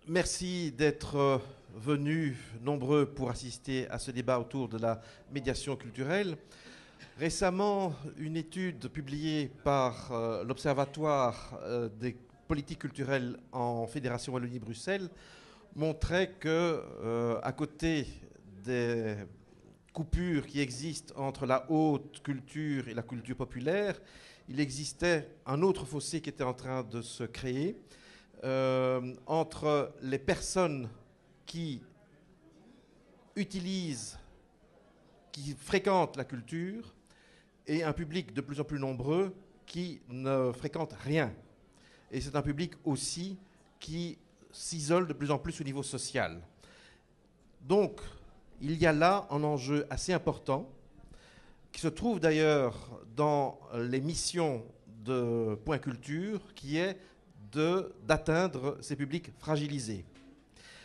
Merci d'être venus nombreux pour assister à ce débat autour de la médiation culturelle. Récemment, une étude publiée par l'Observatoire des politiques culturelles en Fédération Wallonie-Bruxelles montrait que, à côté des coupures qui existent entre la haute culture et la culture populaire, il existait un autre fossé qui était en train de se créer entre les personnes qui utilisent, qui fréquentent la culture et un public de plus en plus nombreux qui ne fréquente rien. Et c'est un public aussi qui s'isole de plus en plus au niveau social. Donc, il y a là un enjeu assez important qui se trouve d'ailleurs dans les missions de Point Culture, qui est d'atteindre ces publics fragilisés.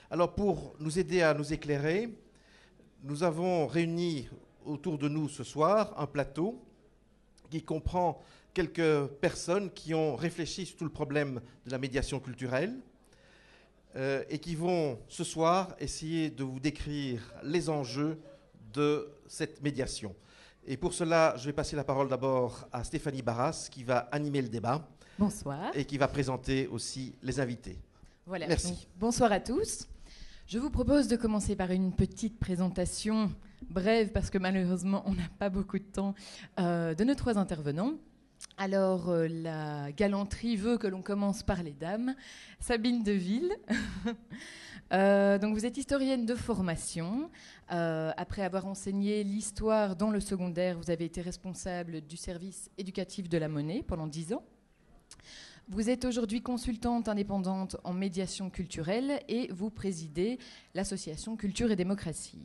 Alors pour nous aider à nous éclairer, nous avons réuni autour de nous ce soir un plateau qui comprend quelques personnes qui ont réfléchi sur tout le problème de la médiation culturelle et qui vont ce soir essayer de vous décrire les enjeux de cette médiation. Et pour cela, je vais passer la parole d'abord à Stéphanie Barras qui va animer le débat. Bonsoir. Et qui va présenter aussi les invités. Voilà. Merci. Donc, bonsoir à tous. Je vous propose de commencer par une petite présentation brève, parce que malheureusement, on n'a pas beaucoup de temps, de nos trois intervenants. Alors, la galanterie veut que l'on commence par les dames. Sabine Deville. Donc, vous êtes historienne de formation. Après avoir enseigné l'histoire dans le secondaire, vous avez été responsable du service éducatif de la Monnaie pendant 10 ans. Vous êtes aujourd'hui consultante indépendante en médiation culturelle et vous présidez l'association Culture et Démocratie.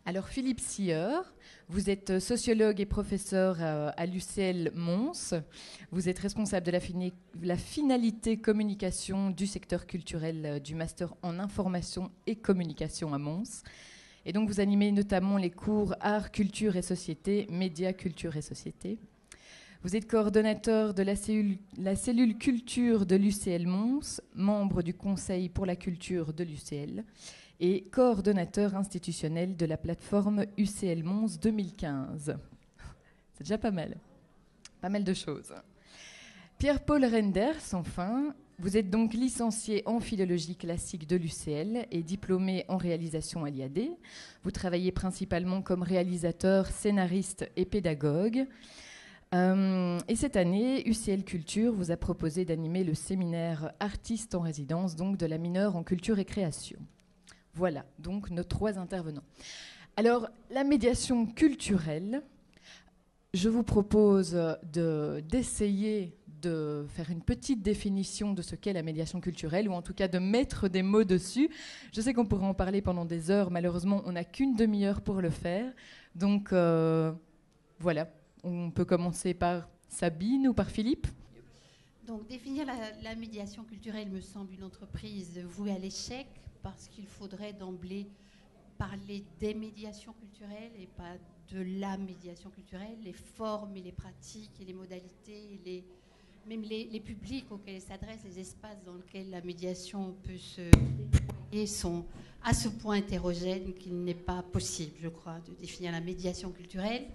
Alors Philippe Sieur, vous êtes sociologue et professeur à l'UCL Mons. Vous êtes responsable de la finalité communication du secteur culturel du master en information et communication à Mons. Et donc vous animez notamment les cours Art, Culture et Société, Médias, Culture et Société. Vous êtes coordonnateur de la cellule culture de l'UCL Mons, membre du Conseil pour la culture de l'UCL et coordonnateur institutionnel de la plateforme UCL Mons 2015. C'est déjà pas mal. Pas mal de choses. Pierre-Paul Renders, enfin, vous êtes donc licencié en philologie classique de l'UCL et diplômé en réalisation à l'IAD. Vous travaillez principalement comme réalisateur, scénariste et pédagogue. Et cette année, UCL Culture vous a proposé d'animer le séminaire Artistes en résidence, donc de la mineure en culture et création. Voilà, donc nos trois intervenants. Alors, la médiation culturelle, je vous propose d'essayer de faire une petite définition de ce qu'est la médiation culturelle, ou en tout cas de mettre des mots dessus. Je sais qu'on pourrait en parler pendant des heures, malheureusement, on n'a qu'une demi-heure pour le faire. Donc, voilà. On peut commencer par Sabine ou par Philippe. Donc, définir la médiation culturelle me semble une entreprise vouée à l'échec parce qu'il faudrait d'emblée parler des médiations culturelles et pas de la médiation culturelle. Les formes et les pratiques et les modalités, et même les publics auxquels elle s'adresse, les espaces dans lesquels la médiation peut se déployer sont à ce point hétérogènes qu'il n'est pas possible, je crois, de définir la médiation culturelle.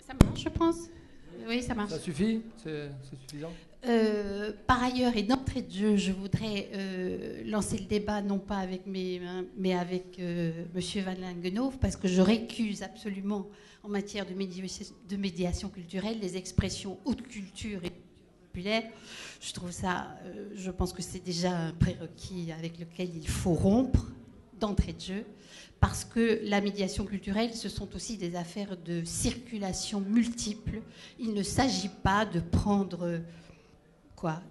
Ça marche, je pense. Oui, ça marche. Ça suffit? C'est suffisant? Par ailleurs, et d'entrée de jeu, je voudrais lancer le débat, non pas avec mais avec M. Van Langenhoven, parce que je récuse absolument, en matière de médiation culturelle, les expressions haute culture et populaire. Je trouve ça, je pense que c'est déjà un prérequis avec lequel il faut rompre d'entrée de jeu. Parce que la médiation culturelle, ce sont aussi des affaires de circulation multiples. Il ne s'agit pas de prendre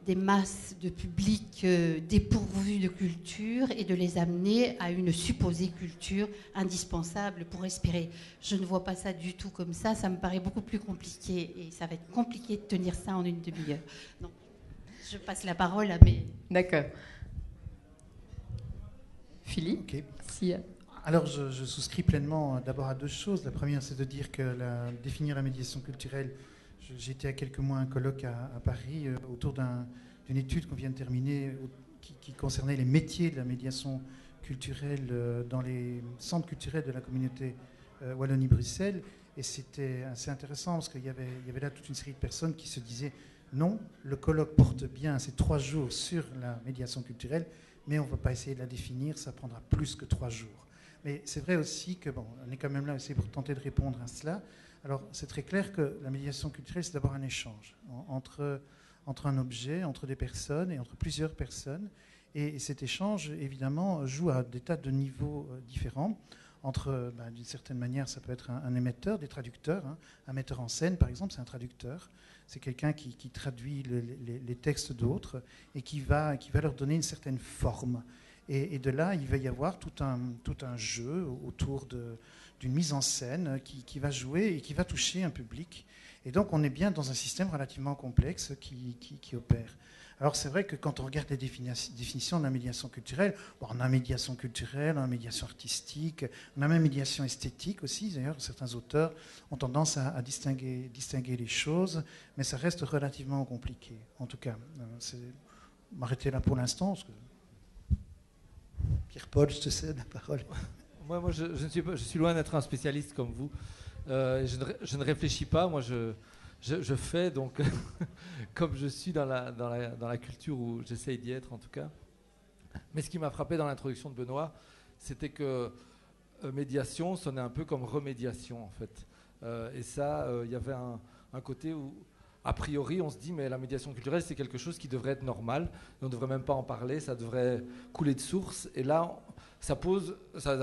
des masses de publics dépourvus de culture et de les amener à une supposée culture indispensable pour respirer. Je ne vois pas ça du tout comme ça. Ça me paraît beaucoup plus compliqué et ça va être compliqué de tenir ça en une demi-heure. Donc, je passe la parole à mes... D'accord. Philippe, okay. Si... Alors, je souscris pleinement d'abord à deux choses. La première, c'est de dire que définir la médiation culturelle, j'étais à quelques mois à un colloque à Paris autour d'une étude qu'on vient de terminer qui concernait les métiers de la médiation culturelle dans les centres culturels de la communauté Wallonie-Bruxelles. Et c'était assez intéressant parce qu'il y avait là toute une série de personnes qui se disaient non, le colloque porte bien ces 3 jours sur la médiation culturelle, mais on ne va pas essayer de la définir, ça prendra plus que 3 jours. Mais c'est vrai aussi que, bon, on est quand même là aussi pour tenter de répondre à cela. Alors, c'est très clair que la médiation culturelle, c'est d'abord un échange entre un objet, entre des personnes et entre plusieurs personnes. Et cet échange, évidemment, joue à des tas de niveaux différents. D'une certaine manière, ça peut être un émetteur, des traducteurs. Un metteur en scène, par exemple, c'est un traducteur. C'est quelqu'un qui traduit les textes d'autres et qui va leur donner une certaine forme. Et de là, il va y avoir tout un jeu autour d'une mise en scène qui va jouer et qui va toucher un public. Et donc, on est bien dans un système relativement complexe qui opère. Alors, c'est vrai que quand on regarde les définitions de la médiation culturelle, on a médiation culturelle, on a médiation artistique, on a même médiation esthétique aussi. D'ailleurs, certains auteurs ont tendance à distinguer les choses, mais ça reste relativement compliqué. En tout cas, m'arrêter là pour l'instant, parce que Pierre-Paul, je te cède la parole. Moi je suis loin d'être un spécialiste comme vous. Je ne réfléchis pas. Moi, je fais donc comme je suis dans la culture où j'essaye d'y être en tout cas. Mais ce qui m'a frappé dans l'introduction de Benoît, c'était que médiation sonnait un peu comme remédiation en fait. Et ça, il y avait un côté où a priori, on se dit, mais la médiation culturelle, c'est quelque chose qui devrait être normal. On ne devrait même pas en parler, ça devrait couler de source. Et là, ça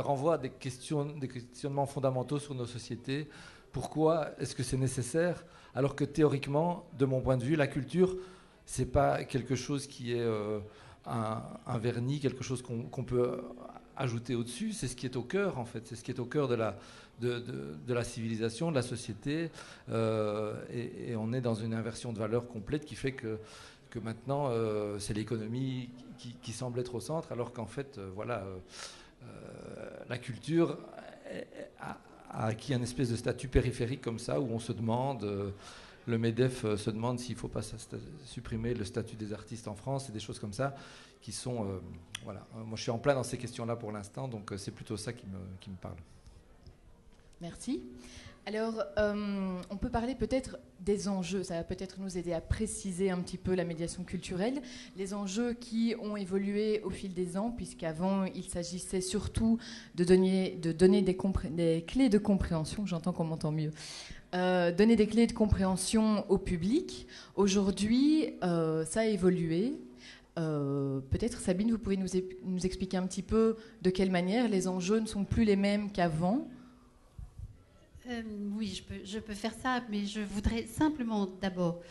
renvoie à des questionnements fondamentaux sur nos sociétés. Pourquoi est-ce que c'est nécessaire ? Alors que théoriquement, de mon point de vue, la culture, ce n'est pas quelque chose qui est un vernis, quelque chose qu'on peut ajouter au-dessus. C'est ce qui est au cœur, en fait. C'est ce qui est au cœur de la civilisation, de la société, et on est dans une inversion de valeurs complète qui fait que maintenant c'est l'économie qui semble être au centre, alors qu'en fait la culture a acquis un espèce de statut périphérique comme ça, où on se demande, le MEDEF se demande s'il ne faut pas supprimer le statut des artistes en France, et des choses comme ça qui sont... Moi je suis en plein dans ces questions-là pour l'instant, donc c'est plutôt ça qui me parle. Merci. Alors, on peut parler peut-être des enjeux. Ça va peut-être nous aider à préciser un petit peu la médiation culturelle. Les enjeux qui ont évolué au fil des ans, puisqu'avant, il s'agissait surtout de donner des clés de compréhension. J'entends qu'on m'entend mieux. Donner des clés de compréhension au public. Aujourd'hui, ça a évolué. Peut-être, Sabine, vous pouvez nous expliquer un petit peu de quelle manière les enjeux ne sont plus les mêmes qu'avant. Oui, je peux faire ça, mais je voudrais simplement d'abord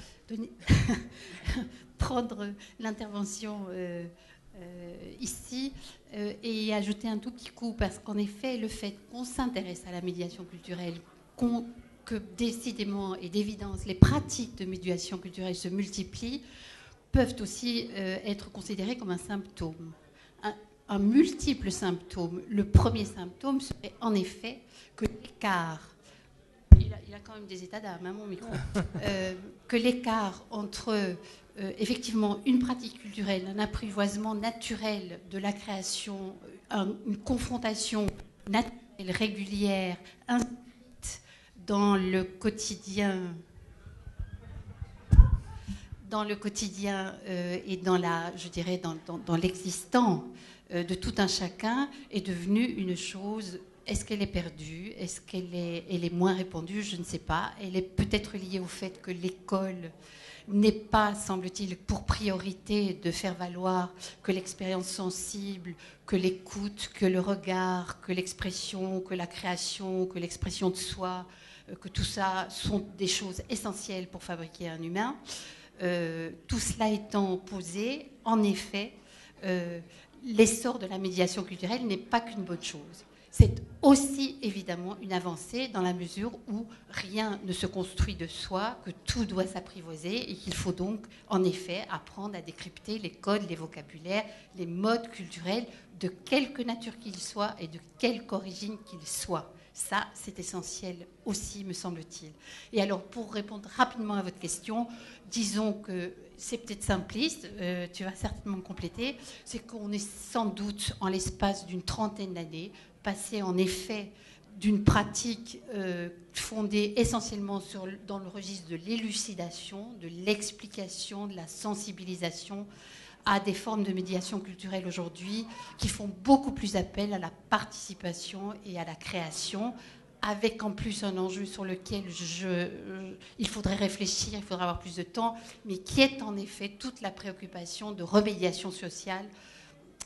prendre l'intervention ici et ajouter un tout petit coup, parce qu'en effet, le fait qu'on s'intéresse à la médiation culturelle, que décidément et d'évidence, les pratiques de médiation culturelle se multiplient, peuvent aussi être considérées comme un symptôme. Un multiple symptôme. Le premier symptôme serait en effet que l'écart... Il a quand même des états d'âme, mon micro. Que l'écart entre, effectivement, une pratique culturelle, un apprivoisement naturel de la création, une confrontation naturelle, régulière, dans le quotidien et dans l'existant de tout un chacun, est devenue une chose. Est-ce qu'elle est perdue ? Est-ce qu'elle est moins répandue ? Je ne sais pas. Elle est peut-être liée au fait que l'école n'est pas, semble-t-il, pour priorité de faire valoir que l'expérience sensible, que l'écoute, que le regard, que l'expression, que la création, que l'expression de soi, que tout ça sont des choses essentielles pour fabriquer un humain. Tout cela étant posé, en effet, l'essor de la médiation culturelle n'est pas qu'une bonne chose. C'est aussi évidemment une avancée dans la mesure où rien ne se construit de soi, que tout doit s'apprivoiser et qu'il faut donc en effet apprendre à décrypter les codes, les vocabulaires, les modes culturels de quelque nature qu'ils soient et de quelque origine qu'ils soient. Ça, c'est essentiel aussi, me semble-t-il. Et alors, pour répondre rapidement à votre question, disons que c'est peut-être simpliste, tu vas certainement compléter, c'est qu'on est sans doute, en l'espace d'une trentaine d'années, passé en effet d'une pratique fondée essentiellement dans le registre de l'élucidation, de l'explication, de la sensibilisation, à des formes de médiation culturelle aujourd'hui qui font beaucoup plus appel à la participation et à la création, avec en plus un enjeu sur lequel il faudrait réfléchir, il faudra avoir plus de temps, mais qui est en effet toute la préoccupation de remédiation sociale,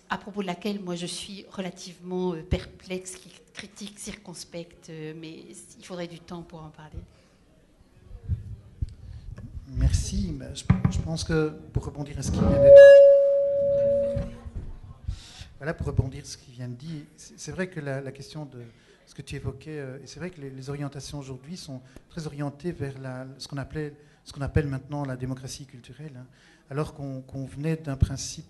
à propos de laquelle moi je suis relativement perplexe, critique, circonspecte, mais il faudrait du temps pour en parler. Merci. Je pense que pour rebondir à ce qui vient d'être... Voilà, pour rebondir à ce qui vient de dire, c'est vrai que la question de ce que tu évoquais, et c'est vrai que les orientations aujourd'hui sont très orientées vers ce qu'on appelle maintenant la démocratie culturelle, hein, alors qu'on venait d'un principe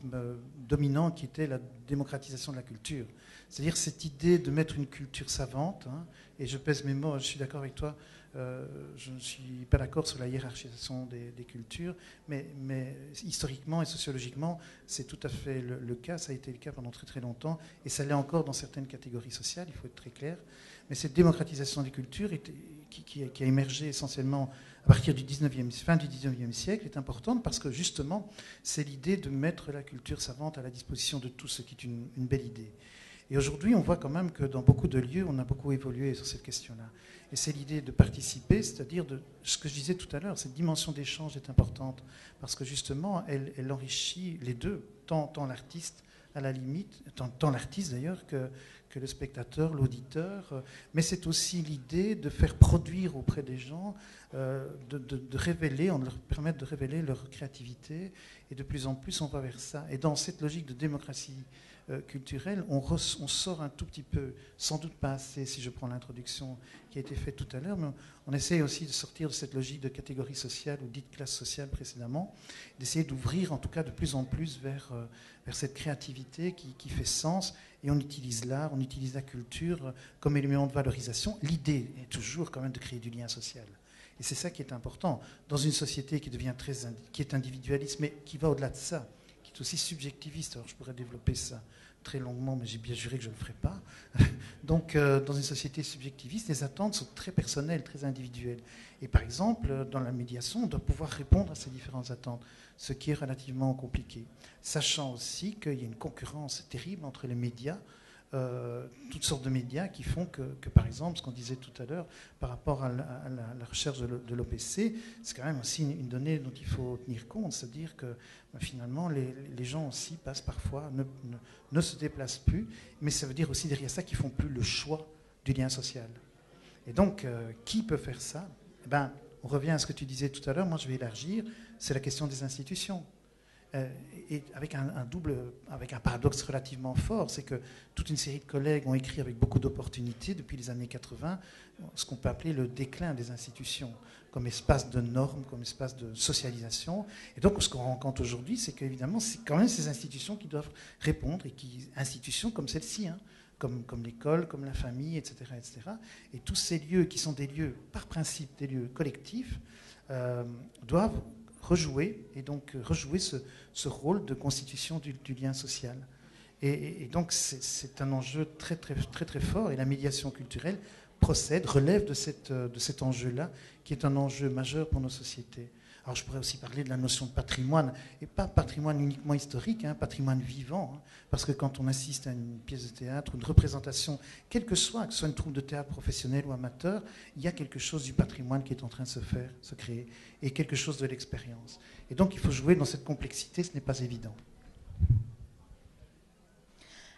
dominant qui était la démocratisation de la culture. C'est-à-dire cette idée de mettre une culture savante, hein, et je pèse mes mots, je suis d'accord avec toi, je ne suis pas d'accord sur la hiérarchisation des cultures, mais historiquement et sociologiquement, c'est tout à fait le cas. Ça a été le cas pendant très très longtemps, et ça l'est encore dans certaines catégories sociales, il faut être très clair. Mais cette démocratisation des cultures qui a émergé essentiellement à partir du fin du 19e siècle est importante parce que justement, c'est l'idée de mettre la culture savante à la disposition de tous, ce qui est une belle idée. Et aujourd'hui, on voit quand même que dans beaucoup de lieux, on a beaucoup évolué sur cette question-là. Et c'est l'idée de participer, c'est-à-dire de ce que je disais tout à l'heure, cette dimension d'échange est importante, parce que justement, elle enrichit les deux, tant l'artiste à la limite, tant l'artiste d'ailleurs que le spectateur, l'auditeur, mais c'est aussi l'idée de faire produire auprès des gens, de révéler, on leur permet de révéler leur créativité, et de plus en plus on va vers ça. Et dans cette logique de démocratie culturelle, on sort un tout petit peu, sans doute pas assez si je prends l'introduction qui a été faite tout à l'heure, mais on essaie aussi de sortir de cette logique de catégorie sociale ou dite classe sociale précédemment, d'essayer d'ouvrir en tout cas de plus en plus vers cette créativité qui fait sens, et on utilise l'art, on utilise la culture comme élément de valorisation. L'idée est toujours quand même de créer du lien social. Et c'est ça qui est important. Dans une société qui est individualiste, mais qui va au-delà de ça, qui est aussi subjectiviste. Alors je pourrais développer ça très longuement, mais j'ai bien juré que je ne le ferai pas. Donc dans une société subjectiviste, les attentes sont très personnelles, très individuelles. Et par exemple, dans la médiation, on doit pouvoir répondre à ces différentes attentes, ce qui est relativement compliqué. Sachant aussi qu'il y a une concurrence terrible entre les médias, toutes sortes de médias qui font que par exemple, ce qu'on disait tout à l'heure par rapport à la recherche de l'OPC, c'est quand même aussi une donnée dont il faut tenir compte, c'est-à-dire que finalement les gens aussi passent parfois, ne se déplacent plus, mais ça veut dire aussi derrière ça qu'ils ne font plus le choix du lien social. Et donc, qui peut faire ça? On revient à ce que tu disais tout à l'heure, moi je vais élargir, c'est la question des institutions. Et avec un paradoxe relativement fort, c'est que toute une série de collègues ont écrit avec beaucoup d'opportunités depuis les années 80 ce qu'on peut appeler le déclin des institutions comme espace de normes, comme espace de socialisation. Et donc ce qu'on rencontre aujourd'hui, c'est qu'évidemment c'est quand même ces institutions qui doivent répondre, et institutions comme celle-ci, hein, comme l'école, comme la famille, etc., etc. Et tous ces lieux qui sont des lieux, par principe, des lieux collectifs, doivent rejouer ce rôle de constitution du lien social. Et donc c'est un enjeu très, très, très, très fort, et la médiation culturelle relève de cet enjeu-là, qui est un enjeu majeur pour nos sociétés. Alors je pourrais aussi parler de la notion de patrimoine, et pas patrimoine uniquement historique, hein, patrimoine vivant, hein, parce que quand on assiste à une pièce de théâtre, une représentation, quelle que ce soit une troupe de théâtre professionnelle ou amateur, il y a quelque chose du patrimoine qui est en train de se créer, et quelque chose de l'expérience. Et donc il faut jouer dans cette complexité, ce n'est pas évident.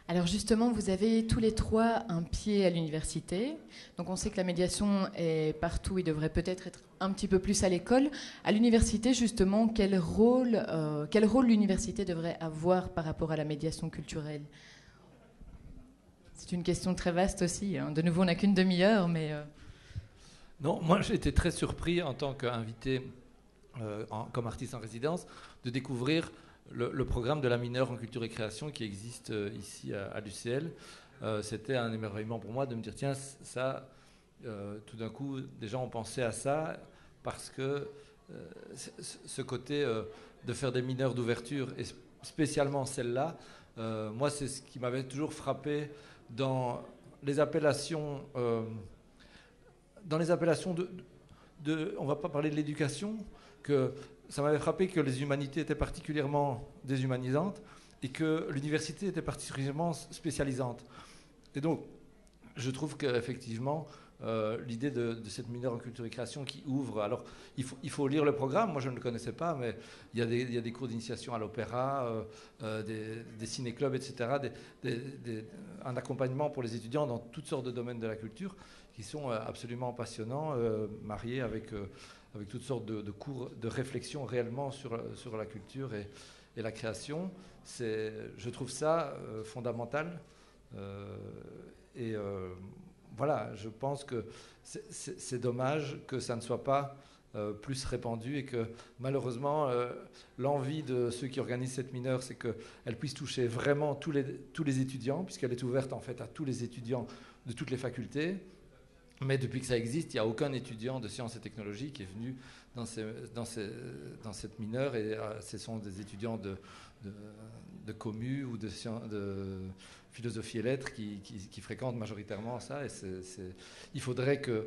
Alors justement, vous avez tous les trois un pied à l'université. Donc on sait que la médiation est partout et devrait peut-être être un petit peu plus à l'école. À l'université, justement, quel rôle l'université devrait avoir par rapport à la médiation culturelle? C'est une question très vaste aussi, hein. De nouveau, on n'a qu'une demi-heure, mais... Non, moi j'ai été très surpris en tant qu'invité, comme artiste en résidence, de découvrir le programme de la mineure en culture et création qui existe ici à l'UCL. c'était un émerveillement pour moi de me dire, tiens, ça, tout d'un coup, des gens ont pensé à ça parce que ce côté de faire des mineurs d'ouverture, et spécialement celle-là, moi, c'est ce qui m'avait toujours frappé dans les appellations, on ne va pas parler de l'éducation, que ça m'avait frappé que les humanités étaient particulièrement déshumanisantes et que l'université était particulièrement spécialisante. Et donc, je trouve qu'effectivement, l'idée de cette mineure en culture et création qui ouvre, alors il faut lire le programme, moi je ne le connaissais pas, mais il y a des cours d'initiation à l'opéra, des ciné-clubs, etc., un accompagnement pour les étudiants dans toutes sortes de domaines de la culture qui sont absolument passionnants, mariés avec toutes sortes de cours de réflexion réellement sur la culture et la création. Je trouve ça fondamental. Voilà, je pense que c'est dommage que ça ne soit pas plus répandu et que malheureusement l'envie de ceux qui organisent cette mineure, c'est qu'elle puisse toucher vraiment tous les étudiants, puisqu'elle est ouverte en fait à tous les étudiants de toutes les facultés. Mais depuis que ça existe, il n'y a aucun étudiant de sciences et technologies qui est venu dans cette mineure, et ce sont des étudiants de commu ou de philosophie et lettres qui fréquentent majoritairement ça. Et il faudrait qu'il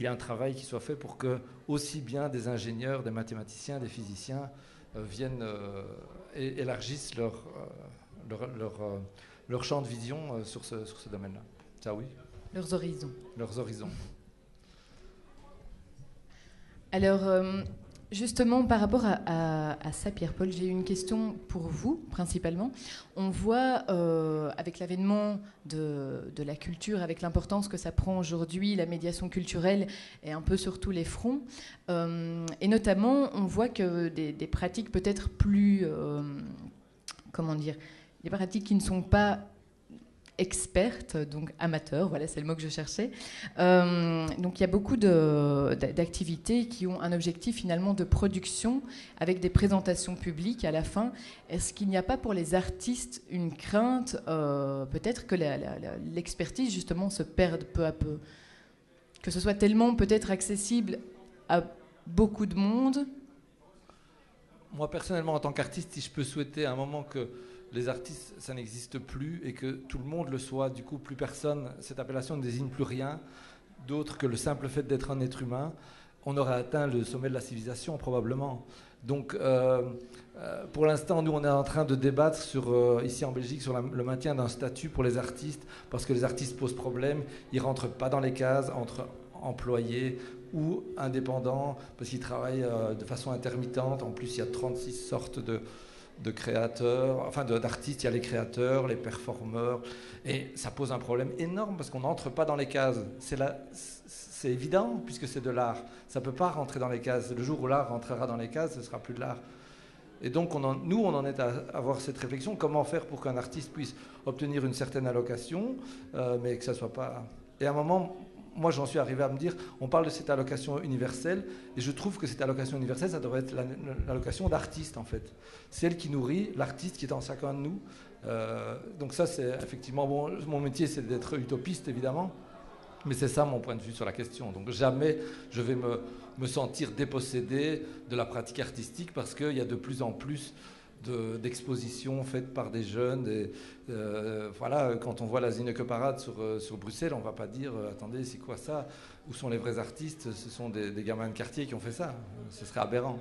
y ait un travail qui soit fait pour que aussi bien des ingénieurs, des mathématiciens, des physiciens viennent et élargissent leur champ de vision sur ce domaine-là. Ça, oui. Leurs horizons. Leurs horizons. Alors, justement, par rapport à ça, Pierre-Paul, j'ai une question pour vous, principalement. On voit, avec l'avènement de la culture, avec l'importance que ça prend aujourd'hui, la médiation culturelle est un peu sur tous les fronts. Et notamment, on voit que des pratiques peut-être plus... comment dire, des pratiques qui ne sont pas expertes, donc amateurs, voilà, c'est le mot que je cherchais. Donc il y a beaucoup d'activités qui ont un objectif finalement de production avec des présentations publiques à la fin. Est-ce qu'il n'y a pas pour les artistes une crainte, peut-être que l'expertise justement se perde peu à peu, que ce soit tellement peut-être accessible à beaucoup de monde? Moi personnellement, en tant qu'artiste, si je peux souhaiter à un moment que les artistes, ça n'existe plus et que tout le monde le soit, du coup plus personne, cette appellation ne désigne plus rien d'autre que le simple fait d'être un être humain, on aurait atteint le sommet de la civilisation probablement. Donc pour l'instant, nous on est en train de débattre ici en Belgique sur le maintien d'un statut pour les artistes, parce que les artistes posent problème, ils ne rentrent pas dans les cases entre employés ou indépendants, parce qu'ils travaillent de façon intermittente. En plus, il y a 36 sortes de créateurs, enfin d'artistes. Il y a les créateurs, les performeurs, et ça pose un problème énorme parce qu'on n'entre pas dans les cases. C'est évident puisque c'est de l'art. Ça ne peut pas rentrer dans les cases. Le jour où l'art rentrera dans les cases, ce ne sera plus de l'art. Et donc nous, on en est à avoir cette réflexion. Comment faire pour qu'un artiste puisse obtenir une certaine allocation, mais que ça ne soit pas... Et à un moment... Moi, j'en suis arrivé à me dire, on parle de cette allocation universelle, et je trouve que cette allocation universelle, ça devrait être l'allocation d'artiste, en fait. C'est elle qui nourrit l'artiste qui est en chacun de nous. Donc ça, c'est effectivement... Bon, mon métier, c'est d'être utopiste, évidemment, mais c'est ça mon point de vue sur la question. Donc jamais je vais me sentir dépossédé de la pratique artistique, parce qu'il y a de plus en plus d'expositions faites par des jeunes. Voilà, quand on voit la Zinneke Parade sur Bruxelles, on ne va pas dire attendez, c'est quoi ça? Où sont les vrais artistes? Ce sont des gamins de quartier qui ont fait ça. Ce serait aberrant.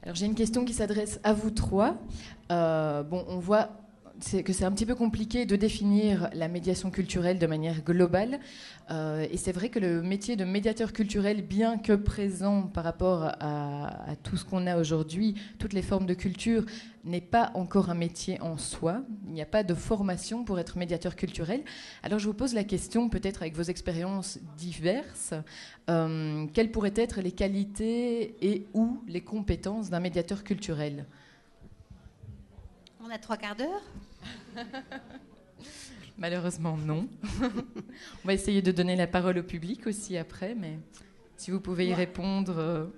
Alors j'ai une question qui s'adresse à vous trois. On voit que c'est un petit peu compliqué de définir la médiation culturelle de manière globale. Et c'est vrai que le métier de médiateur culturel, bien que présent par rapport à tout ce qu'on a aujourd'hui, toutes les formes de culture, n'est pas encore un métier en soi. Il n'y a pas de formation pour être médiateur culturel. Alors je vous pose la question, peut-être avec vos expériences diverses, quelles pourraient être les qualités et ou les compétences d'un médiateur culturel ? On a 3 quarts d'heure. Malheureusement, non. On va essayer de donner la parole au public aussi après, mais... Si vous pouvez y répondre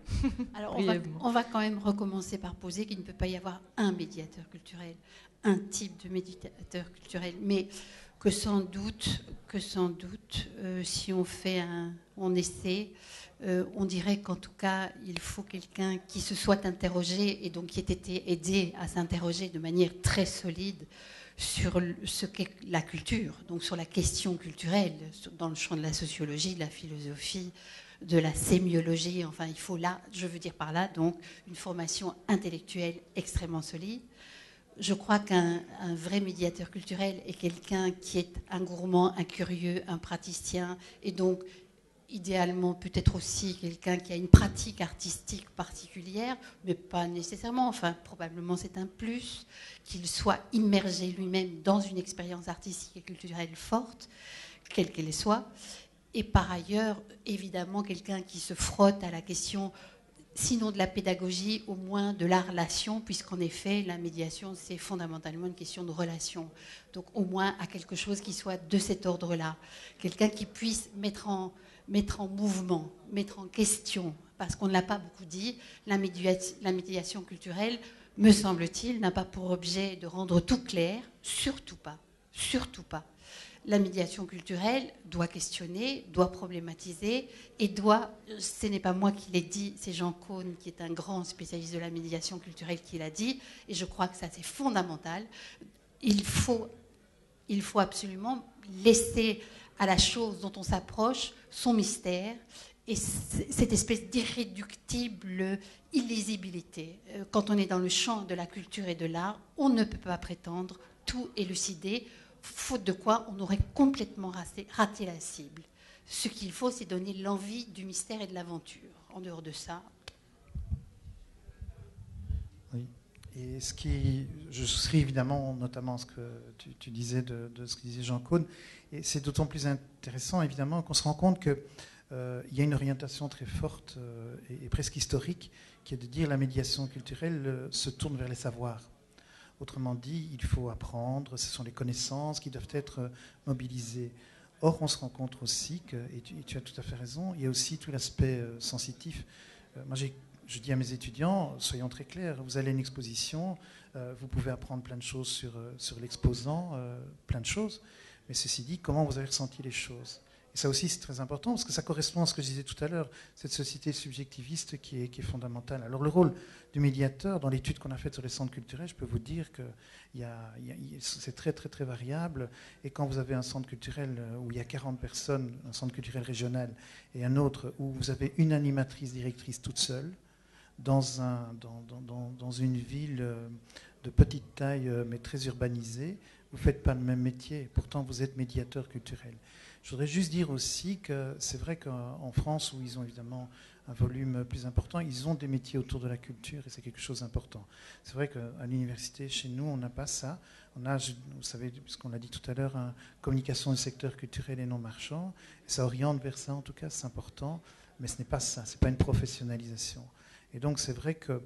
Alors, brièvement. on va quand même recommencer par poser qu'il ne peut pas y avoir un médiateur culturel, un type de médiateur culturel, mais que sans doute, si on essaie, on dirait qu'en tout cas, il faut quelqu'un qui se soit interrogé et donc qui ait été aidé à s'interroger de manière très solide sur ce qu'est la culture, donc sur la question culturelle, dans le champ de la sociologie, de la philosophie, de la sémiologie. Enfin, il faut là, je veux dire par là, donc une formation intellectuelle extrêmement solide. Je crois qu'un vrai médiateur culturel est quelqu'un qui est un gourmand, un curieux, un praticien, et donc idéalement peut-être aussi quelqu'un qui a une pratique artistique particulière, mais pas nécessairement, enfin probablement c'est un plus, qu'il soit immergé lui-même dans une expérience artistique et culturelle forte, quelle qu'elle soit, et par ailleurs, évidemment, quelqu'un qui se frotte à la question, sinon de la pédagogie, au moins de la relation, puisqu'en effet, la médiation, c'est fondamentalement une question de relation. Donc au moins à quelque chose qui soit de cet ordre-là. Quelqu'un qui puisse mettre en mouvement, mettre en question, parce qu'on ne l'a pas beaucoup dit, la médiation culturelle, me semble-t-il, n'a pas pour objet de rendre tout clair, surtout pas, surtout pas. La médiation culturelle doit questionner, doit problématiser et ce n'est pas moi qui l'ai dit, c'est Jean Caunes qui est un grand spécialiste de la médiation culturelle qui l'a dit, et je crois que ça c'est fondamental. Il faut absolument laisser à la chose dont on s'approche son mystère et cette espèce d'irréductible illisibilité. Quand on est dans le champ de la culture et de l'art, on ne peut pas prétendre tout élucider, faute de quoi on aurait complètement raté la cible. Ce qu'il faut, c'est donner l'envie du mystère et de l'aventure. En dehors de ça... Oui. Et je souscris évidemment notamment à ce que tu disais de ce que disait Jean Caunes. Et c'est d'autant plus intéressant évidemment qu'on se rend compte qu'il y a une orientation très forte et presque historique qui est de dire la médiation culturelle se tourne vers les savoirs. Autrement dit, il faut apprendre, ce sont les connaissances qui doivent être mobilisées. Or, on se rend compte aussi et tu as tout à fait raison, il y a aussi tout l'aspect sensitif. Moi, je dis à mes étudiants, soyons très clairs, vous allez à une exposition, vous pouvez apprendre plein de choses sur l'exposant, plein de choses, mais ceci dit, comment vous avez ressenti les choses ? Et ça aussi, c'est très important, parce que ça correspond à ce que je disais tout à l'heure, cette société subjectiviste qui est fondamentale. Alors le rôle du médiateur, dans l'étude qu'on a faite sur les centres culturels, je peux vous dire que c'est très, très, très variable. Et quand vous avez un centre culturel où il y a 40 personnes, un centre culturel régional, et un autre où vous avez une animatrice directrice toute seule, dans une ville de petite taille, mais très urbanisée, vous ne faites pas le même métier. Pourtant, vous êtes médiateur culturel. Je voudrais juste dire aussi que c'est vrai qu'en France, où ils ont évidemment un volume plus important, ils ont des métiers autour de la culture et c'est quelque chose d'important. C'est vrai qu'à l'université, chez nous, on n'a pas ça. On a, vous savez, puisqu'on l'a dit tout à l'heure, une communication du secteur culturel et non marchand. Et ça oriente vers ça, en tout cas, c'est important. Mais ce n'est pas ça, ce n'est pas une professionnalisation. Et donc, c'est vrai que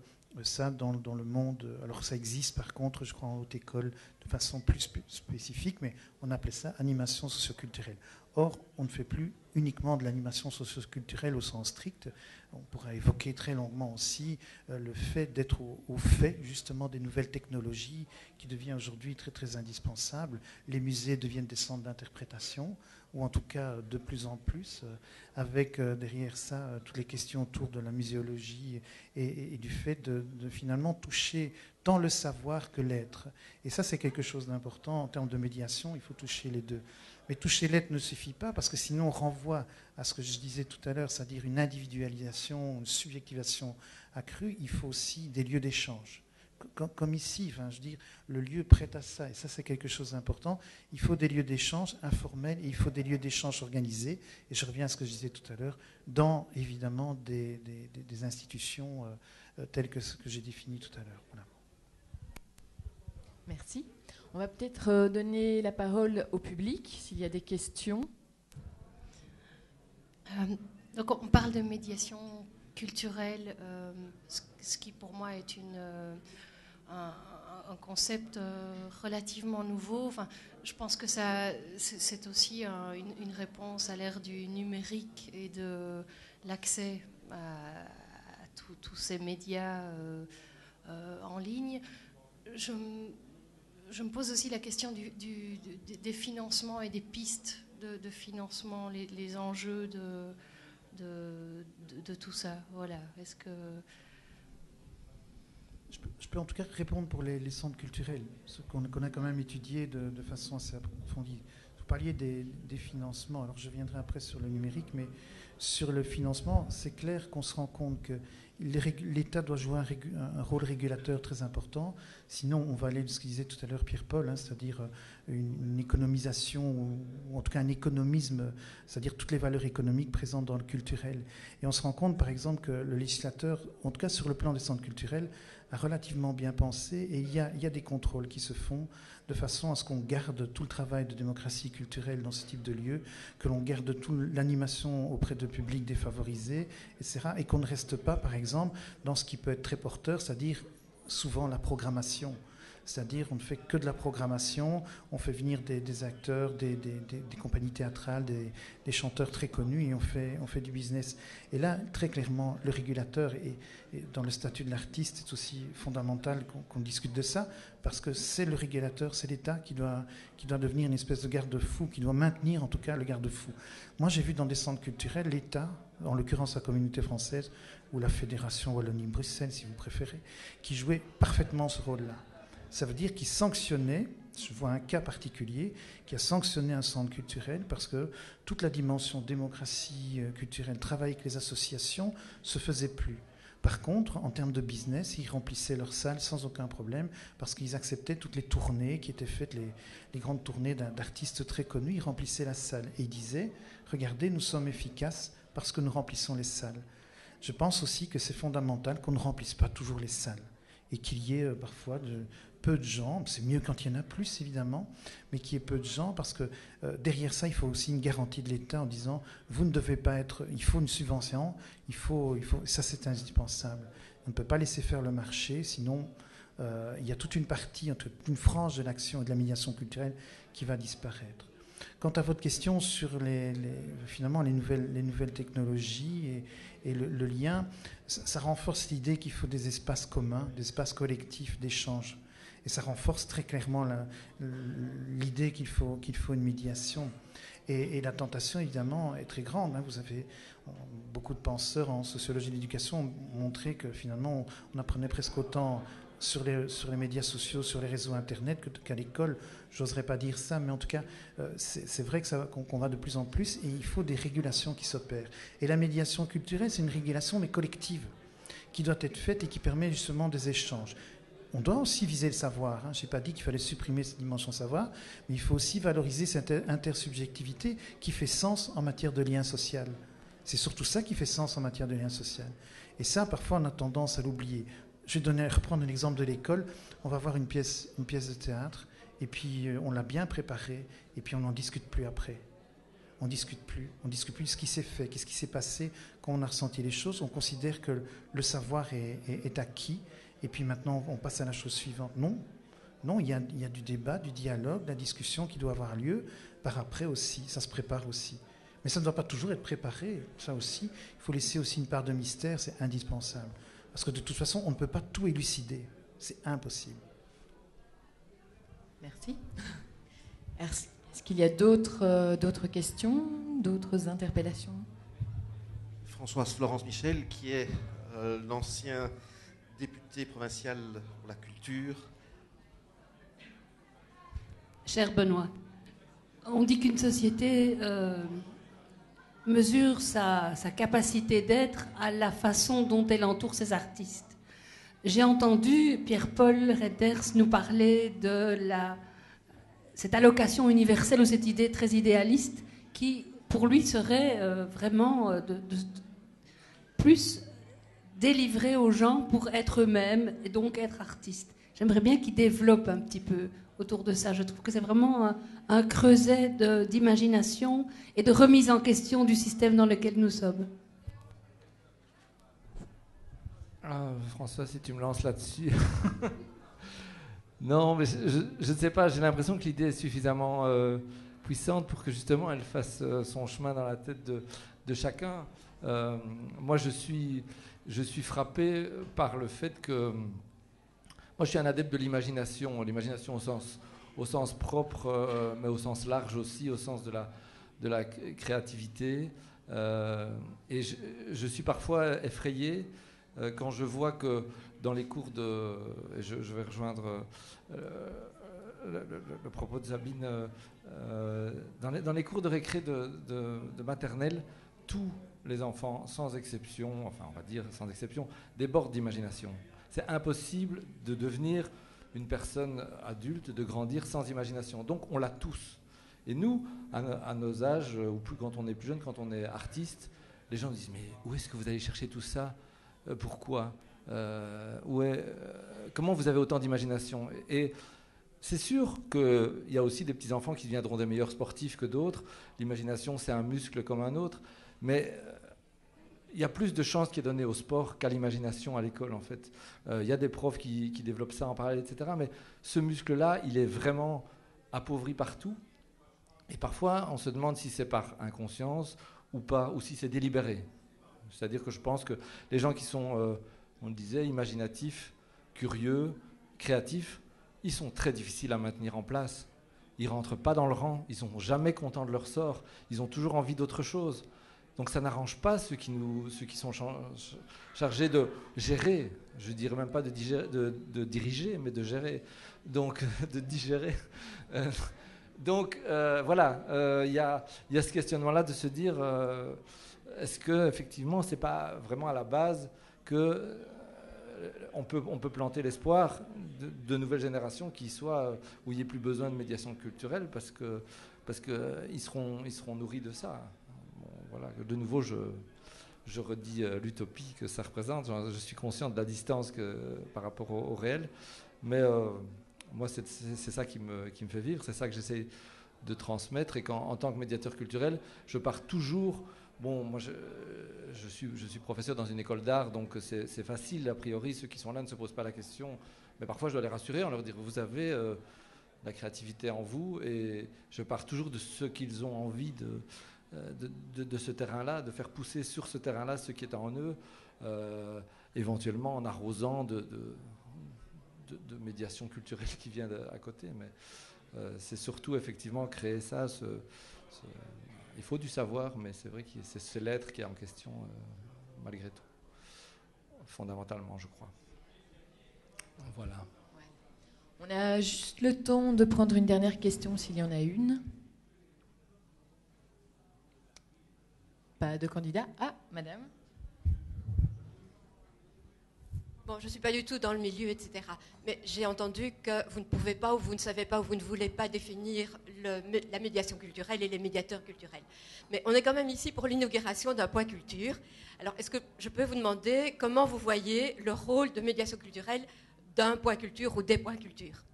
ça, dans le monde, alors ça existe par contre, je crois, en haute école, de façon plus spécifique, mais on appelait ça animation socioculturelle. Or, on ne fait plus uniquement de l'animation socioculturelle au sens strict. On pourra évoquer très longuement aussi le fait d'être au fait justement des nouvelles technologies qui devient aujourd'hui très très indispensable. Les musées deviennent des centres d'interprétation, ou en tout cas de plus en plus, avec derrière ça toutes les questions autour de la muséologie et du fait de finalement toucher tant le savoir que l'être. Et ça, c'est quelque chose d'important en termes de médiation, il faut toucher les deux. Mais toucher l'être ne suffit pas, parce que sinon on renvoie à ce que je disais tout à l'heure, c'est-à-dire une individualisation, une subjectivation accrue. Il faut aussi des lieux d'échange. Comme ici, enfin, je veux dire, le lieu prête à ça, et ça c'est quelque chose d'important. Il faut des lieux d'échange informels, et il faut des lieux d'échange organisés, et je reviens à ce que je disais tout à l'heure, dans évidemment des institutions telles que ce que j'ai défini tout à l'heure. Voilà. Merci. On va peut-être donner la parole au public, s'il y a des questions. Donc on parle de médiation culturelle, ce qui pour moi est un concept relativement nouveau. Enfin, je pense que c'est aussi une réponse à l'ère du numérique et de l'accès à tous ces médias en ligne. Je me pose aussi la question des financements et des pistes de financement, les enjeux de tout ça. Voilà. Est-ce que... Je peux en tout cas répondre pour les centres culturels, ce qu'on a quand même étudié de façon assez approfondie. Vous parliez des financements, alors je viendrai après sur le numérique, mais sur le financement, c'est clair qu'on se rend compte que l'État doit jouer un rôle régulateur très important, sinon on va aller de ce que disait tout à l'heure Pierre-Paul, c'est-à-dire une économisation, ou en tout cas un économisme, c'est-à-dire toutes les valeurs économiques présentes dans le culturel. Et on se rend compte par exemple que le législateur, en tout cas sur le plan des centres culturels, a relativement bien pensé, et il y a des contrôles qui se font de façon à ce qu'on garde tout le travail de démocratie culturelle dans ce type de lieu, que l'on garde toute l'animation auprès de publics défavorisés, etc., et qu'on ne reste pas, par exemple, dans ce qui peut être très porteur, c'est-à-dire souvent la programmation. C'est-à-dire on ne fait que de la programmation, on fait venir des acteurs, des compagnies théâtrales, des chanteurs très connus, et on fait du business. Et là, très clairement, le régulateur, et dans le statut de l'artiste, c'est aussi fondamental qu'on discute de ça, parce que c'est le régulateur, c'est l'État qui doit devenir une espèce de garde-fou, qui doit maintenir en tout cas le garde-fou. Moi, j'ai vu dans des centres culturels, l'État, en l'occurrence la Communauté française, ou la Fédération Wallonie-Bruxelles, si vous préférez, qui jouait parfaitement ce rôle-là. Ça veut dire qu'il sanctionnait, je vois un cas particulier, qui a sanctionné un centre culturel parce que toute la dimension démocratie culturelle, travail avec les associations, se faisait plus. Par contre, en termes de business, ils remplissaient leurs salles sans aucun problème parce qu'ils acceptaient toutes les tournées qui étaient faites, les grandes tournées d'artistes très connus, ils remplissaient la salle. Et ils disaient, regardez, nous sommes efficaces parce que nous remplissons les salles. Je pense aussi que c'est fondamental qu'on ne remplisse pas toujours les salles et qu'il y ait parfois peu de gens, c'est mieux quand il y en a plus évidemment, mais qu'il y ait peu de gens parce que derrière ça il faut aussi une garantie de l'État en disant vous ne devez pas être, il faut une subvention, il faut ça c'est indispensable. On ne peut pas laisser faire le marché, sinon il y a toute une partie, une frange de l'action et de la médiation culturelle qui va disparaître. Quant à votre question sur finalement les nouvelles technologies et le lien, ça renforce l'idée qu'il faut des espaces communs, des espaces collectifs d'échange. Et ça renforce très clairement l'idée qu'il faut une médiation. Et la tentation, évidemment, est très grande. Vous avez beaucoup de penseurs en sociologie de l'éducation ont montré que finalement, on apprenait presque autant sur les médias sociaux, sur les réseaux Internet qu'à l'école. J'oserais pas dire ça, mais en tout cas, c'est vrai qu'on va de plus en plus et il faut des régulations qui s'opèrent. Et la médiation culturelle, c'est une régulation, mais collective, qui doit être faite et qui permet justement des échanges. On doit aussi viser le savoir. Je n'ai pas dit qu'il fallait supprimer cette dimension savoir, mais il faut aussi valoriser cette intersubjectivité qui fait sens en matière de lien social. C'est surtout ça qui fait sens en matière de lien social. Et ça, parfois, on a tendance à l'oublier. Je vais reprendre un exemple de l'école. On va voir une pièce de théâtre, et puis on l'a bien préparée, et puis on n'en discute plus après. On discute plus de ce qui s'est fait, qu'est-ce qui s'est passé quand on a ressenti les choses. On considère que le savoir est acquis, et puis maintenant on passe à la chose suivante. Non, il y a du débat, du dialogue, de la discussion qui doit avoir lieu par après aussi, ça se prépare aussi. Mais ça ne doit pas toujours être préparé, ça aussi. Il faut laisser aussi une part de mystère, c'est indispensable. Parce que de toute façon, on ne peut pas tout élucider. C'est impossible. Merci. Est-ce qu'il y a d'autres questions, d'autres interpellations ? Françoise Florence Michel, qui est l'ancien député provincial pour la culture. Cher Benoît, on dit qu'une société mesure sa capacité d'être à la façon dont elle entoure ses artistes. J'ai entendu Pierre-Paul Redders nous parler de cette allocation universelle ou cette idée très idéaliste qui, pour lui, serait vraiment de plus délivrer aux gens pour être eux-mêmes et donc être artistes. J'aimerais bien qu'il développe un petit peu autour de ça. Je trouve que c'est vraiment un creuset d'imagination et de remise en question du système dans lequel nous sommes. François, si tu me lances là-dessus. Non, mais je ne sais pas, j'ai l'impression que l'idée est suffisamment puissante pour que justement elle fasse son chemin dans la tête de chacun. Moi, je suis frappé par le fait que... Moi, je suis un adepte de l'imagination au sens propre, mais au sens large aussi, au sens de la créativité. Et je suis parfois effrayé quand je vois que dans les cours de... Et je vais rejoindre le propos de Sabine. Dans les cours de récré de maternelle, tous les enfants, sans exception, enfin on va dire sans exception, débordent d'imagination. C'est impossible de devenir une personne adulte, de grandir sans imagination. Donc on l'a tous. Et nous, à nos âges, ou plus quand on est plus jeune, quand on est artiste, les gens disent « Mais où est-ce que vous allez chercher tout ça ? Pourquoi ? Comment vous avez autant d'imagination ?» Et c'est sûr qu'il y a aussi des petits-enfants qui deviendront des meilleurs sportifs que d'autres. L'imagination, c'est un muscle comme un autre. Mais il y a plus de chances qui est donnée au sport qu'à l'imagination à l'école, en fait. Il y a des profs qui développent ça en parallèle, etc. Mais ce muscle-là, il est vraiment appauvri partout. Et parfois, on se demande si c'est par inconscience ou pas, ou si c'est délibéré. C'est-à-dire que je pense que les gens qui sont, on le disait, imaginatifs, curieux, créatifs, ils sont très difficiles à maintenir en place. Ils ne rentrent pas dans le rang, ils ne sont jamais contents de leur sort, ils ont toujours envie d'autre chose. Donc ça n'arrange pas ceux qui sont chargés de gérer, je ne dirais même pas de diriger, mais de gérer, donc de digérer. Donc voilà, il y a ce questionnement-là de se dire, est-ce qu'effectivement, ce n'est pas vraiment à la base que... on peut planter l'espoir de nouvelles générations où il n'y ait plus besoin de médiation culturelle parce qu'ils seront nourris de ça. Bon, voilà. De nouveau, je redis l'utopie que ça représente. Je suis conscient de la distance par rapport au réel, mais moi, c'est ça qui me fait vivre, c'est ça que j'essaie de transmettre. Et qu'en tant que médiateur culturel, je pars toujours... Bon, moi, je suis professeur dans une école d'art, donc c'est facile, a priori, ceux qui sont là ne se posent pas la question. Mais parfois, je dois les rassurer en leur disant, vous avez la créativité en vous, et je pars toujours de ce qu'ils ont envie de ce terrain-là, de faire pousser sur ce terrain-là ce qui est en eux, éventuellement en arrosant de médiation culturelle qui vient à côté. Mais c'est surtout, effectivement, créer ça, il faut du savoir, mais c'est vrai que c'est l'être qui est en question, malgré tout. Fondamentalement, je crois. Voilà. Ouais. On a juste le temps de prendre une dernière question, s'il y en a une. Pas de candidat. Ah, madame. Bon, je ne suis pas du tout dans le milieu, etc. Mais j'ai entendu que vous ne pouvez pas, ou vous ne savez pas, ou vous ne voulez pas définir la médiation culturelle et les médiateurs culturels. Mais on est quand même ici pour l'inauguration d'un point culture. Alors, est-ce que je peux vous demander comment vous voyez le rôle de médiation culturelle d'un point culture ou des points culture ?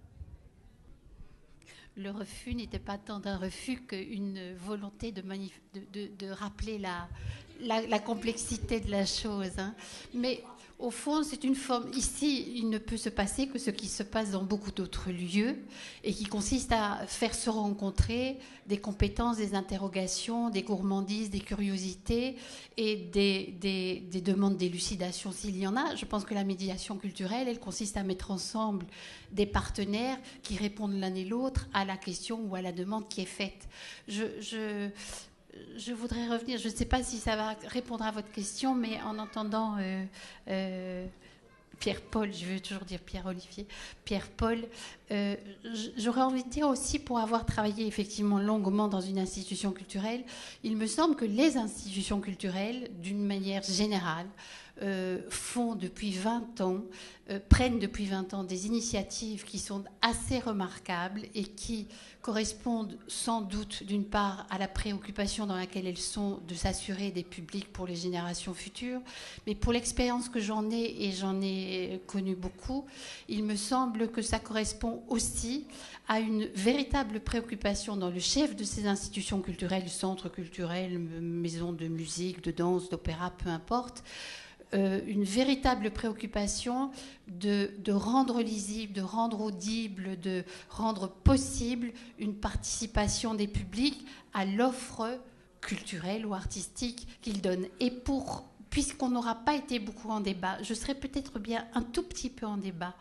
Le refus n'était pas tant d'un refus qu'une volonté de rappeler la complexité de la chose. Hein. Mais au fond, c'est une forme... Ici, il ne peut se passer que ce qui se passe dans beaucoup d'autres lieux et qui consiste à faire se rencontrer des compétences, des interrogations, des gourmandises, des curiosités et des demandes d'élucidation s'il y en a. Je pense que la médiation culturelle, elle consiste à mettre ensemble des partenaires qui répondent l'un et l'autre à la question ou à la demande qui est faite. Je voudrais revenir, je ne sais pas si ça va répondre à votre question, mais en entendant Pierre-Paul, je veux toujours dire Pierre-Olivier, Pierre-Paul, j'aurais envie de dire aussi, pour avoir travaillé effectivement longuement dans une institution culturelle, il me semble que les institutions culturelles, d'une manière générale, font depuis 20 ans, prennent depuis 20 ans des initiatives qui sont assez remarquables et qui correspondent sans doute d'une part à la préoccupation dans laquelle elles sont de s'assurer des publics pour les générations futures, mais pour l'expérience que j'en ai, et j'en ai connu beaucoup, il me semble que ça correspond aussi à une véritable préoccupation dans le chef de ces institutions culturelles, centres culturels, maisons de musique, de danse, d'opéra, peu importe, une véritable préoccupation de rendre lisible, de rendre audible, de rendre possible une participation des publics à l'offre culturelle ou artistique qu'ils donnent. Et puisqu'on n'aura pas été beaucoup en débat, je serai peut-être bien un tout petit peu en débat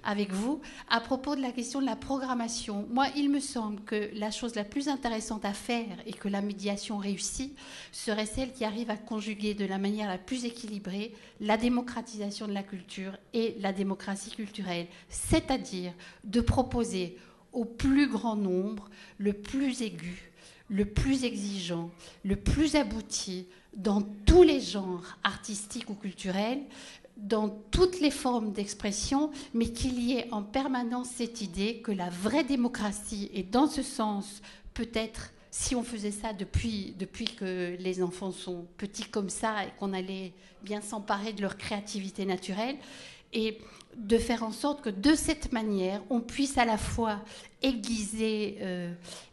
avec vous à propos de la question de la programmation. Moi, il me semble que la chose la plus intéressante à faire et que la médiation réussit serait celle qui arrive à conjuguer de la manière la plus équilibrée la démocratisation de la culture et la démocratie culturelle, c'est-à-dire de proposer au plus grand nombre, le plus aigu, le plus exigeant, le plus abouti, dans tous les genres artistiques ou culturels, dans toutes les formes d'expression, mais qu'il y ait en permanence cette idée que la vraie démocratie, et dans ce sens, peut-être, si on faisait ça depuis que les enfants sont petits comme ça et qu'on allait bien s'emparer de leur créativité naturelle, et de faire en sorte que de cette manière, on puisse à la fois aiguiser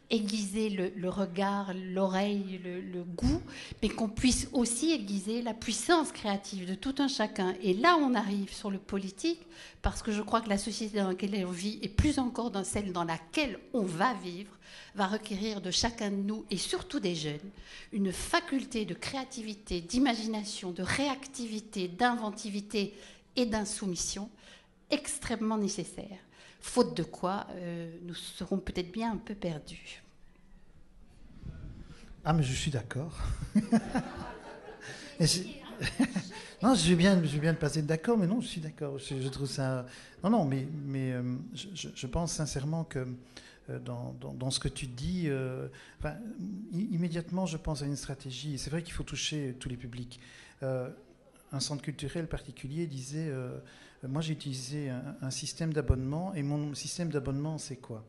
le regard, l'oreille, le goût, mais qu'on puisse aussi aiguiser la puissance créative de tout un chacun. Et là, on arrive sur le politique, parce que je crois que la société dans laquelle on vit, et plus encore dans celle dans laquelle on va vivre, va requérir de chacun de nous, et surtout des jeunes, une faculté de créativité, d'imagination, de réactivité, d'inventivité et d'insoumission extrêmement nécessaire. Faute de quoi, nous serons peut-être bien un peu perdus. Ah, mais je suis d'accord. Non, je vais bien le passer d'accord, mais non, je suis d'accord. Je trouve ça... Non, mais je pense sincèrement que dans ce que tu dis, immédiatement, je pense à une stratégie. C'est vrai qu'il faut toucher tous les publics. Un centre culturel particulier disait... moi, j'ai utilisé un système d'abonnement, et mon système d'abonnement, c'est quoi ?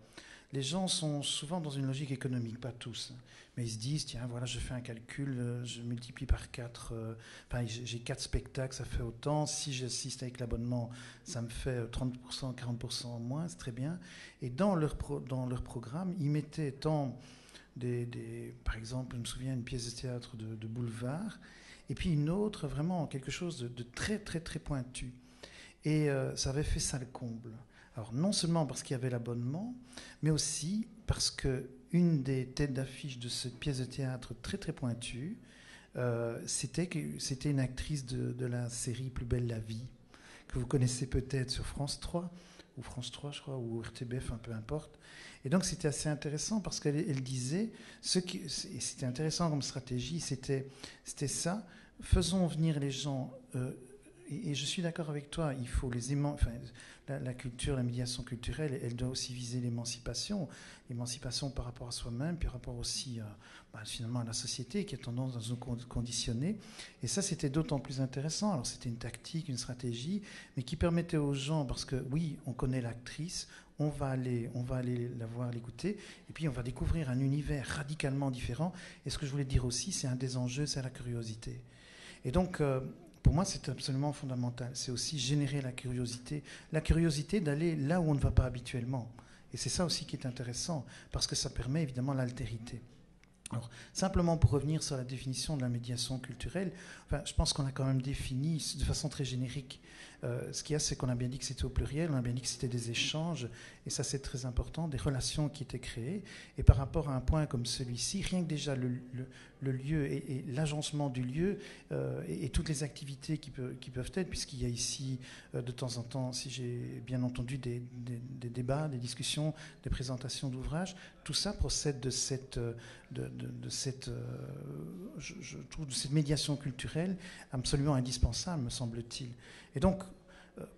Les gens sont souvent dans une logique économique, pas tous, mais ils se disent, tiens, voilà, je fais un calcul, je multiplie par 4, j'ai 4 spectacles, ça fait autant, si j'assiste avec l'abonnement, ça me fait 30%, 40% en moins, c'est très bien. Et dans leur programme, ils mettaient tant par exemple, je me souviens d'une pièce de théâtre de boulevard, et puis une autre, vraiment quelque chose de très, très, très pointu. Et ça avait fait ça le comble. Alors non seulement parce qu'il y avait l'abonnement, mais aussi parce qu'une des têtes d'affiche de cette pièce de théâtre très très pointue, c'était une actrice de la série Plus belle la vie, que vous connaissez peut-être sur France 3, ou France 3 je crois, ou RTBF, peu importe. Et donc c'était assez intéressant parce qu'elle disait, c'était intéressant comme stratégie, c'était ça, faisons venir les gens... Et je suis d'accord avec toi, il faut la culture, la médiation culturelle, elle doit aussi viser l'émancipation par rapport à soi-même, puis par rapport aussi finalement à la société qui a tendance à nous conditionner. Et ça, c'était d'autant plus intéressant. Alors c'était une tactique, une stratégie, mais qui permettait aux gens, parce que oui, on connaît l'actrice, on va aller la voir, l'écouter, et puis on va découvrir un univers radicalement différent. Et ce que je voulais dire aussi, c'est un des enjeux, c'est la curiosité. Et donc... pour moi, c'est absolument fondamental. C'est aussi générer la curiosité d'aller là où on ne va pas habituellement. Et c'est ça aussi qui est intéressant, parce que ça permet évidemment l'altérité. Alors, simplement pour revenir sur la définition de la médiation culturelle, je pense qu'on a quand même défini de façon très générique. Ce qu'il y a, c'est qu'on a bien dit que c'était au pluriel, on a bien dit que c'était des échanges, et ça c'est très important, des relations qui étaient créées. Et par rapport à un point comme celui-ci, rien que déjà le lieu et l'agencement du lieu et toutes les activités qui peuvent être, puisqu'il y a ici de temps en temps, si j'ai bien entendu, des débats, des discussions, des présentations d'ouvrages, tout ça procède de cette médiation culturelle absolument indispensable, me semble-t-il. Et donc,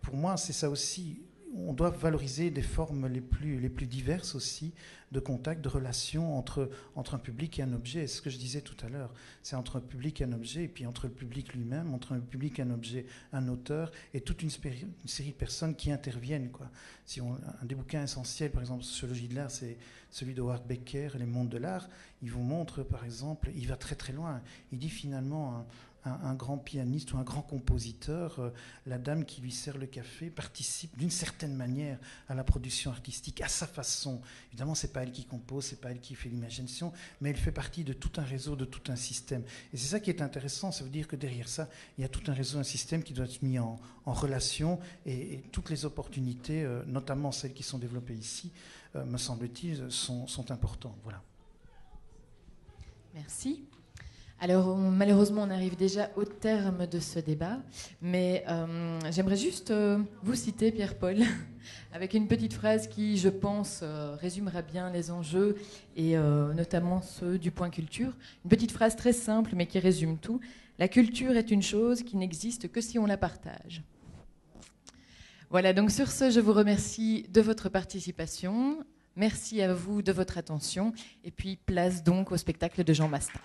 pour moi, c'est ça aussi. On doit valoriser des formes les plus diverses aussi de contact, de relation entre un public et un objet. Et ce que je disais tout à l'heure, c'est entre un public et un objet, et puis entre le public lui-même, entre un public et un objet, un auteur, et toute une série de personnes qui interviennent, quoi. Un des bouquins essentiels, par exemple, Sociologie de l'art, c'est celui de Howard Becker, Les mondes de l'art. Il vous montre, par exemple, il va très très loin. Il dit finalement... un grand pianiste ou un grand compositeur, la dame qui lui sert le café participe d'une certaine manière à la production artistique, à sa façon. Évidemment, c'est pas elle qui compose, c'est pas elle qui fait l'imagination, mais elle fait partie de tout un réseau, de tout un système. Et c'est ça qui est intéressant, ça veut dire que derrière ça, il y a tout un réseau, un système qui doit être mis en relation, et toutes les opportunités, notamment celles qui sont développées ici, me semble-t-il, sont importantes. Voilà. Merci. Alors, malheureusement, on arrive déjà au terme de ce débat, mais j'aimerais juste vous citer, Pierre-Paul, avec une petite phrase qui, je pense, résumera bien les enjeux, et notamment ceux du point culture. Une petite phrase très simple, mais qui résume tout. La culture est une chose qui n'existe que si on la partage. Voilà, donc sur ce, je vous remercie de votre participation. Merci à vous de votre attention. Et puis, place donc au spectacle de Jean Mastin.